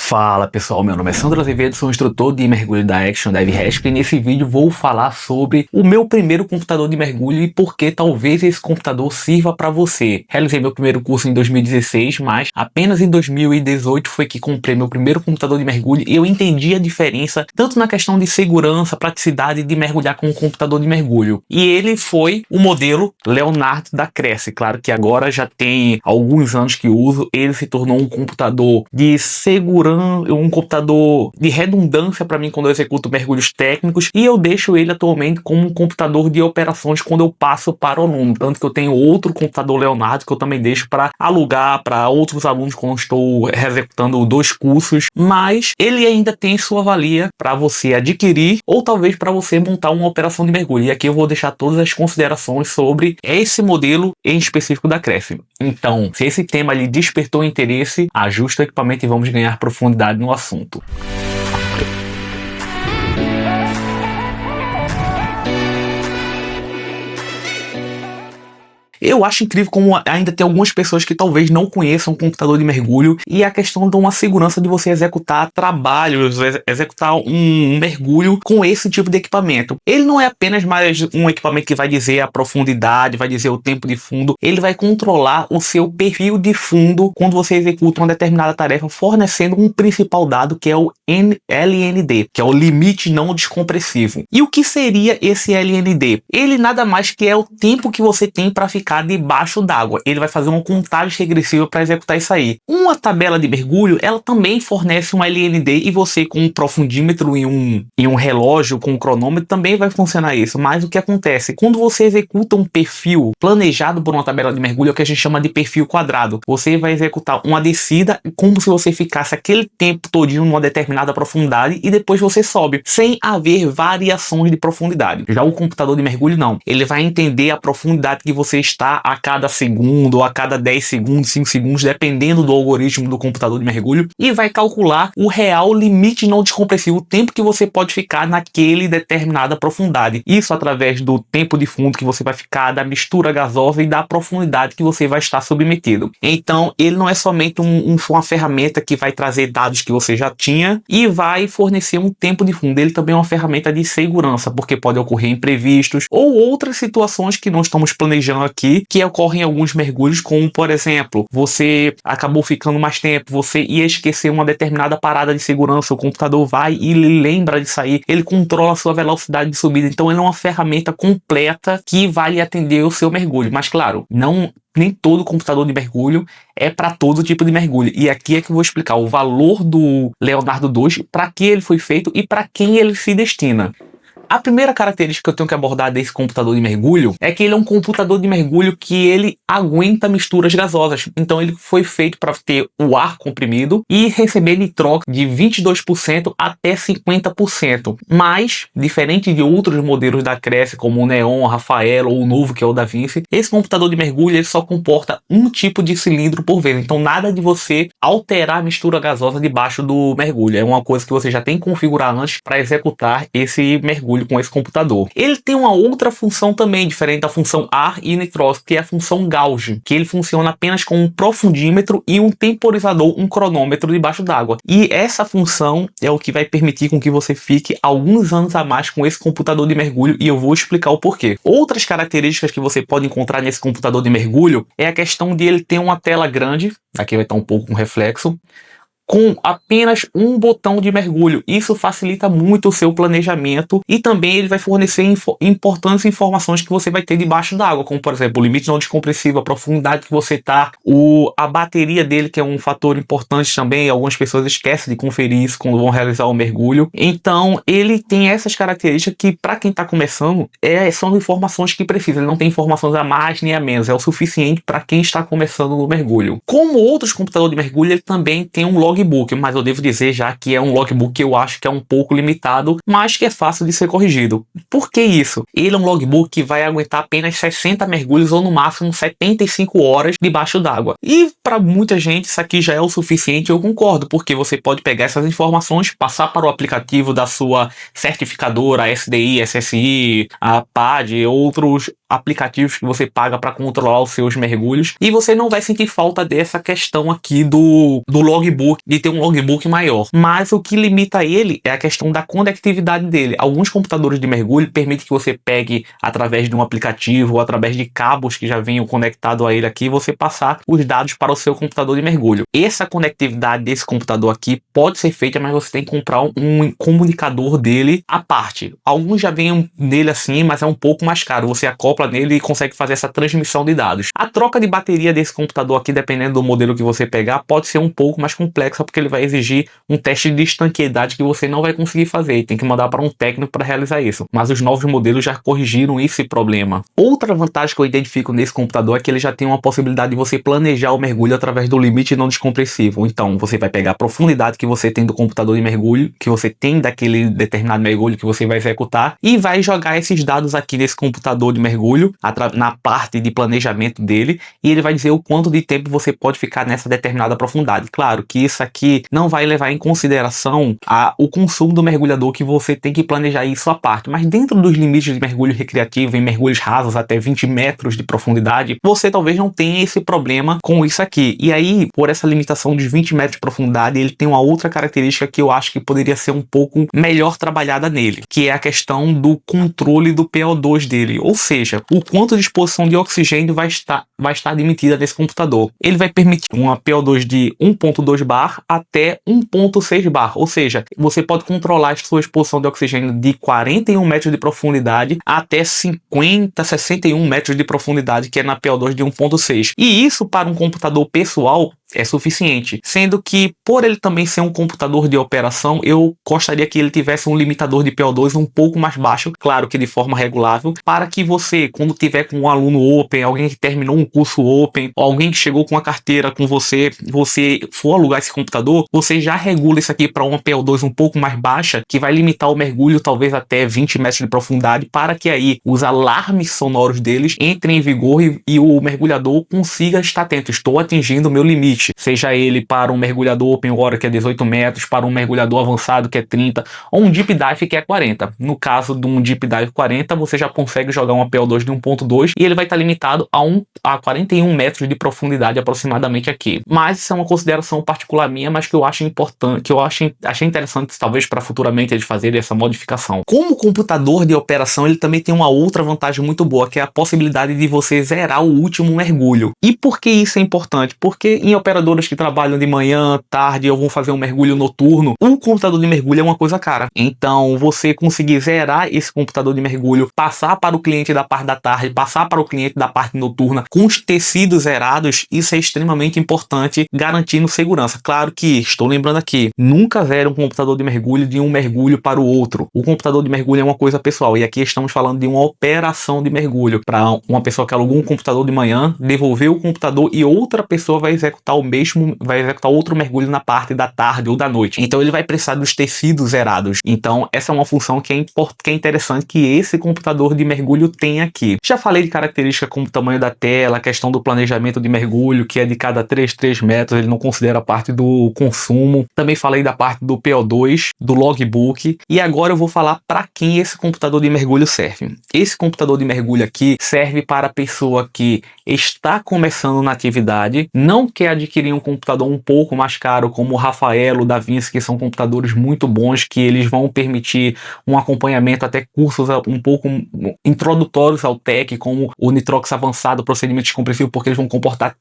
Fala pessoal, meu nome é Sandro Azevedo, sou instrutor de mergulho da Action Dive Rescue e nesse vídeo vou falar sobre o meu primeiro computador de mergulho e por que talvez esse computador sirva para você. Realizei meu primeiro curso em 2016, mas apenas em 2018 foi que comprei meu primeiro computador de mergulho e eu entendi a diferença tanto na questão de segurança, praticidade de mergulhar com um computador de mergulho. E ele foi o modelo Leonardo da Cresce. Claro que agora já tem alguns anos que uso, ele se tornou um computador de segurança, um computador de redundância para mim quando eu executo mergulhos técnicos, e eu deixo ele atualmente como um computador de operações quando eu passo para o aluno, tanto que eu tenho outro computador Leonardo que eu também deixo para alugar para outros alunos quando estou executando 2 cursos, mas ele ainda tem sua valia para você adquirir ou talvez para você montar uma operação de mergulho, e aqui eu vou deixar todas as considerações sobre esse modelo em específico da Cresce. Então, se esse tema lhe despertou interesse, ajusta o equipamento e vamos ganhar profundidade no assunto. Eu acho incrível como ainda tem algumas pessoas que talvez não conheçam o computador de mergulho e a questão de uma segurança de você executar trabalhos, executar um mergulho com esse tipo de equipamento. Ele não é apenas mais um equipamento que vai dizer a profundidade, vai dizer o tempo de fundo, ele vai controlar o seu perfil de fundo quando você executa uma determinada tarefa, fornecendo um principal dado que é o LND, que é o limite não descompressivo. E o que seria esse LND? Ele nada mais que é o tempo que você tem para ficar debaixo d'água. Ele vai fazer uma contagem regressiva para executar isso aí. Uma tabela de mergulho, ela também fornece um LND, e você com um profundímetro e um relógio com um cronômetro também vai funcionar isso. Mas o que acontece? Quando você executa um perfil planejado por uma tabela de mergulho, é o que a gente chama de perfil quadrado. Você vai executar uma descida como se você ficasse aquele tempo todinho numa determinada profundidade e depois você sobe, sem haver variações de profundidade. Já o computador de mergulho não. Ele vai entender a profundidade que você está a cada segundo, ou a cada 10 segundos, 5 segundos, dependendo do algoritmo do computador de mergulho, e vai calcular o real limite não descompressivo, o tempo que você pode ficar naquele determinada profundidade. Isso através do tempo de fundo que você vai ficar, da mistura gasosa e da profundidade que você vai estar submetido. Então, ele não é somente uma ferramenta que vai trazer dados que você já tinha e vai fornecer um tempo de fundo. Ele também é uma ferramenta de segurança, porque pode ocorrer imprevistos ou outras situações que não estamos planejando aqui, que ocorrem em alguns mergulhos, como por exemplo, você acabou ficando mais tempo, você ia esquecer uma determinada parada de segurança, o computador vai e ele lembra de sair, ele controla a sua velocidade de subida. Então ele é uma ferramenta completa que vai lhe atender o seu mergulho, mas claro, nem todo computador de mergulho é para todo tipo de mergulho, e aqui é que eu vou explicar o valor do Leonardo 2, para que ele foi feito e para quem ele se destina. A primeira característica que eu tenho que abordar desse computador de mergulho é que ele é um computador de mergulho que ele aguenta misturas gasosas. Então ele foi feito para ter o ar comprimido e receber nitróxido de 22% até 50%. Mas, diferente de outros modelos da Cresce, como o Neon, a Rafael ou o novo que é o Da Vinci, esse computador de mergulho ele só comporta um tipo de cilindro por vez. Então nada de você alterar a mistura gasosa debaixo do mergulho. É uma coisa que você já tem que configurar antes para executar esse mergulho com esse computador. Ele tem uma outra função também, diferente da função ar e nitróxido, que é a função gauge, que ele funciona apenas com um profundímetro e um temporizador, um cronômetro debaixo d'água. E essa função é o que vai permitir com que você fique alguns anos a mais com esse computador de mergulho, e eu vou explicar o porquê. Outras características que você pode encontrar nesse computador de mergulho é a questão de ele ter uma tela grande, aqui vai estar um pouco com reflexo, com apenas um botão de mergulho. Isso facilita muito o seu planejamento, e também ele vai fornecer importantes informações que você vai ter debaixo d'água, como por exemplo o limite não descompressivo, a profundidade que você está, a bateria dele, que é um fator importante também. Algumas pessoas esquecem de conferir isso quando vão realizar o mergulho. Então ele tem essas características que, para quem está começando, são informações que precisa. Ele não tem informações a mais nem a menos, é o suficiente para quem está começando no mergulho. Como outros computadores de mergulho, ele também tem um logbook, mas eu devo dizer já que é um logbook que eu acho que é um pouco limitado, mas que é fácil de ser corrigido. Por que isso? Ele é um logbook que vai aguentar apenas 60 mergulhos ou no máximo 75 horas debaixo d'água. E para muita gente isso aqui já é o suficiente, eu concordo, porque você pode pegar essas informações, passar para o aplicativo da sua certificadora, a SDI, SSI, a PAD, outros aplicativos que você paga para controlar os seus mergulhos, e você não vai sentir falta dessa questão aqui do logbook, de ter um logbook maior. Mas o que limita ele é a questão da conectividade dele. Alguns computadores de mergulho permitem que você pegue através de um aplicativo ou através de cabos que já venham conectado a ele aqui, você passar os dados para o seu computador de mergulho. Essa conectividade desse computador aqui pode ser feita, mas você tem que comprar um comunicador dele à parte. Alguns já vêm nele assim, mas é um pouco mais caro. Você acopla nele e consegue fazer essa transmissão de dados. A troca de bateria desse computador aqui, dependendo do modelo que você pegar, pode ser um pouco mais complexa, porque ele vai exigir um teste de estanqueidade que você não vai conseguir fazer e tem que mandar para um técnico para realizar isso. Mas os novos modelos já corrigiram esse problema. Outra vantagem que eu identifico nesse computador é que ele já tem uma possibilidade de você planejar o mergulho através do limite não descompressivo. Então, você vai pegar a profundidade que você tem do computador de mergulho, que você tem daquele determinado mergulho que você vai executar, e vai jogar esses dados aqui nesse computador de mergulho na parte de planejamento dele, e ele vai dizer o quanto de tempo você pode ficar nessa determinada profundidade. Claro que isso aqui não vai levar em consideração o consumo do mergulhador, que você tem que planejar isso à parte, mas dentro dos limites de mergulho recreativo, em mergulhos rasos até 20 metros de profundidade, você talvez não tenha esse problema com isso aqui. E aí, por essa limitação de 20 metros de profundidade, ele tem uma outra característica que eu acho que poderia ser um pouco melhor trabalhada nele, que é a questão do controle do PO2 dele, ou seja, o quanto de exposição de oxigênio vai estar admitida nesse computador. Ele vai permitir uma PO2 de 1.2 bar até 1.6 bar, ou seja, você pode controlar a sua exposição de oxigênio de 41 metros de profundidade até 61 metros de profundidade, que é na PO2 de 1.6. E isso para um computador pessoal é suficiente, sendo que por ele também ser um computador de operação, eu gostaria que ele tivesse um limitador de PO2 um pouco mais baixo, claro que de forma regulável, para que você, quando tiver com um aluno open, alguém que terminou um curso open, ou alguém que chegou com a carteira com você for alugar esse computador, você já regula isso aqui para uma PO2 um pouco mais baixa, que vai limitar o mergulho talvez até 20 metros de profundidade, para que aí os alarmes sonoros deles entrem em vigor e o mergulhador consiga estar atento, estou atingindo o meu limite. Seja ele para um mergulhador open water que é 18 metros, para um mergulhador avançado que é 30, ou um deep dive que é 40. No caso de um deep dive 40, você já consegue jogar uma PO2 de 1.2 e ele vai estar limitado a 41 metros de profundidade aproximadamente aqui. Mas isso é uma consideração particular minha, mas que eu acho importante, que eu achei interessante talvez para futuramente eles fazerem essa modificação. Como computador de operação, ele também tem uma outra vantagem muito boa, que é a possibilidade de você zerar o último mergulho. E por que isso é importante? Porque em operadoras que trabalham de manhã, tarde ou vão fazer um mergulho noturno, um computador de mergulho é uma coisa cara. Então, você conseguir zerar esse computador de mergulho, passar para o cliente da parte da tarde, passar para o cliente da parte noturna, com os tecidos zerados, isso é extremamente importante, garantindo segurança. Claro que, estou lembrando aqui, nunca zere um computador de mergulho de um mergulho para o outro. O computador de mergulho é uma coisa pessoal, e aqui estamos falando de uma operação de mergulho, para uma pessoa que alugou um computador de manhã, devolver o computador e outra pessoa vai executar outro mergulho na parte da tarde ou da noite. Então ele vai precisar dos tecidos zerados. Então essa é uma função que é interessante que esse computador de mergulho tem aqui. Já falei de características como o tamanho da tela, a questão do planejamento de mergulho, que é de cada 3 metros, ele não considera a parte do consumo. Também falei da parte do PO2, do logbook, e agora eu vou falar para quem esse computador de mergulho serve. Esse computador de mergulho aqui serve para a pessoa que está começando na atividade, não quer adquirir um computador um pouco mais caro, como o Rafael, o Da Vinci, que são computadores muito bons, que eles vão permitir um acompanhamento, até cursos um pouco introdutórios ao TEC, como o Nitrox avançado, procedimento descompressivo, porque eles vão comportar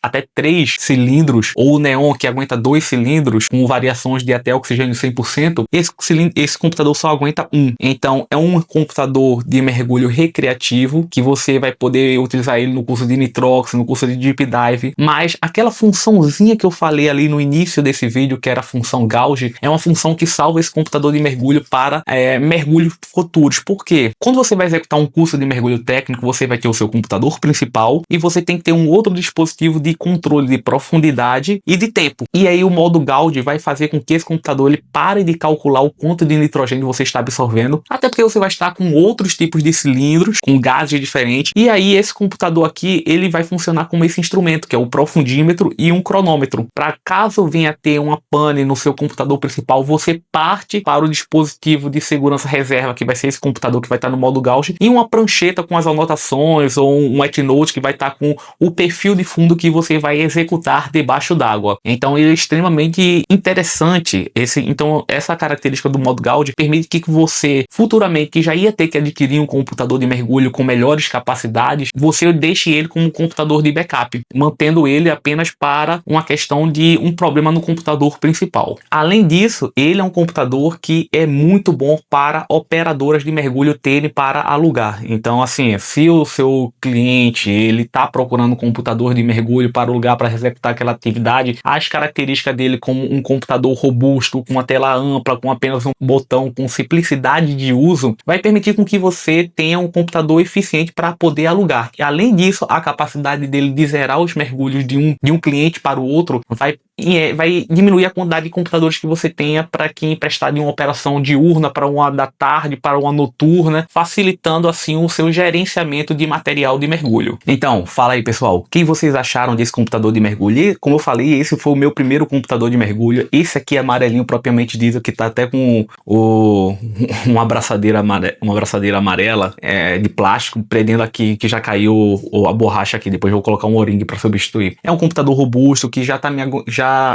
até 3 cilindros, ou o Neon, que aguenta 2 cilindros, com variações de até oxigênio 100%, esse computador só aguenta 1. Então, é um computador de mergulho recreativo, que você vai poder utilizar ele no curso de Nitrox, no curso de Deep Dive, mas aquela funçãozinha que eu falei ali no início desse vídeo, que era a função gauge, é uma função que salva esse computador de mergulho para mergulhos futuros. Por quê? Quando você vai executar um curso de mergulho técnico, você vai ter o seu computador principal e você tem que ter um outro dispositivo de controle de profundidade e de tempo. E aí o modo gauge vai fazer com que esse computador ele pare de calcular o quanto de nitrogênio você está absorvendo, até porque você vai estar com outros tipos de cilindros, com gases diferentes, e aí esse computador aqui, ele vai funcionar como esse instrumento, que é o profundímetro e um cronômetro. Para caso venha a ter uma pane no seu computador principal, você parte para o dispositivo de segurança reserva, que vai ser esse computador que vai estar no modo Gauss, e uma prancheta com as anotações ou um EtNote que vai estar com o perfil de fundo que você vai executar debaixo d'água. Então ele é extremamente interessante. Então essa característica do modo Gauss permite que você futuramente, que já ia ter que adquirir um computador de mergulho com melhores capacidades, você deixe ele como um computador de backup, mantendo ele apenas para uma questão de um problema no computador principal. Além disso, ele é um computador que é muito bom para operadoras de mergulho terem para alugar. Então, assim, se o seu cliente ele está procurando um computador de mergulho para alugar para executar aquela atividade, as características dele como um computador robusto, com uma tela ampla, com apenas um botão, com simplicidade de uso, vai permitir com que você tenha um computador eficiente para poder alugar. E além disso, a capacidade dele de zerar os mergulhos de um cliente para o outro vai diminuir a quantidade de computadores que você tenha para que emprestar de uma operação diurna para uma da tarde, para uma noturna, facilitando assim o seu gerenciamento de material de mergulho. Então, fala aí, pessoal, o que vocês acharam desse computador de mergulho? E, como eu falei, esse foi o meu primeiro computador de mergulho. Esse aqui é amarelinho propriamente dito, que tá até com uma abraçadeira amarela de plástico prendendo aqui, que já caiu a borracha aqui. Depois eu vou colocar um O-ring para substituir. É um computador robusto que já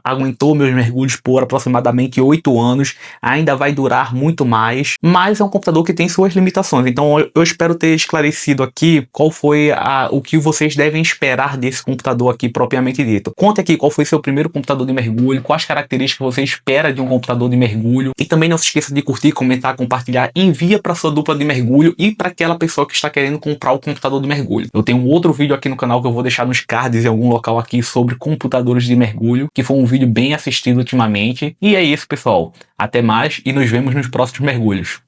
aguentou meus mergulhos por aproximadamente 8 anos, ainda vai durar muito mais, mas é um computador que tem suas limitações. Então eu espero ter esclarecido aqui qual foi o que vocês devem esperar desse computador aqui propriamente dito. Conte aqui qual foi seu primeiro computador de mergulho, quais características você espera de um computador de mergulho, e também não se esqueça de curtir, comentar, compartilhar, envia para sua dupla de mergulho e para aquela pessoa que está querendo comprar o computador de mergulho. Eu tenho um outro vídeo aqui no canal que eu vou deixar nos cards em algum local aqui sobre computadores de mergulho, que foi um vídeo bem assistido ultimamente. E é isso, pessoal. Até mais e nos vemos nos próximos mergulhos.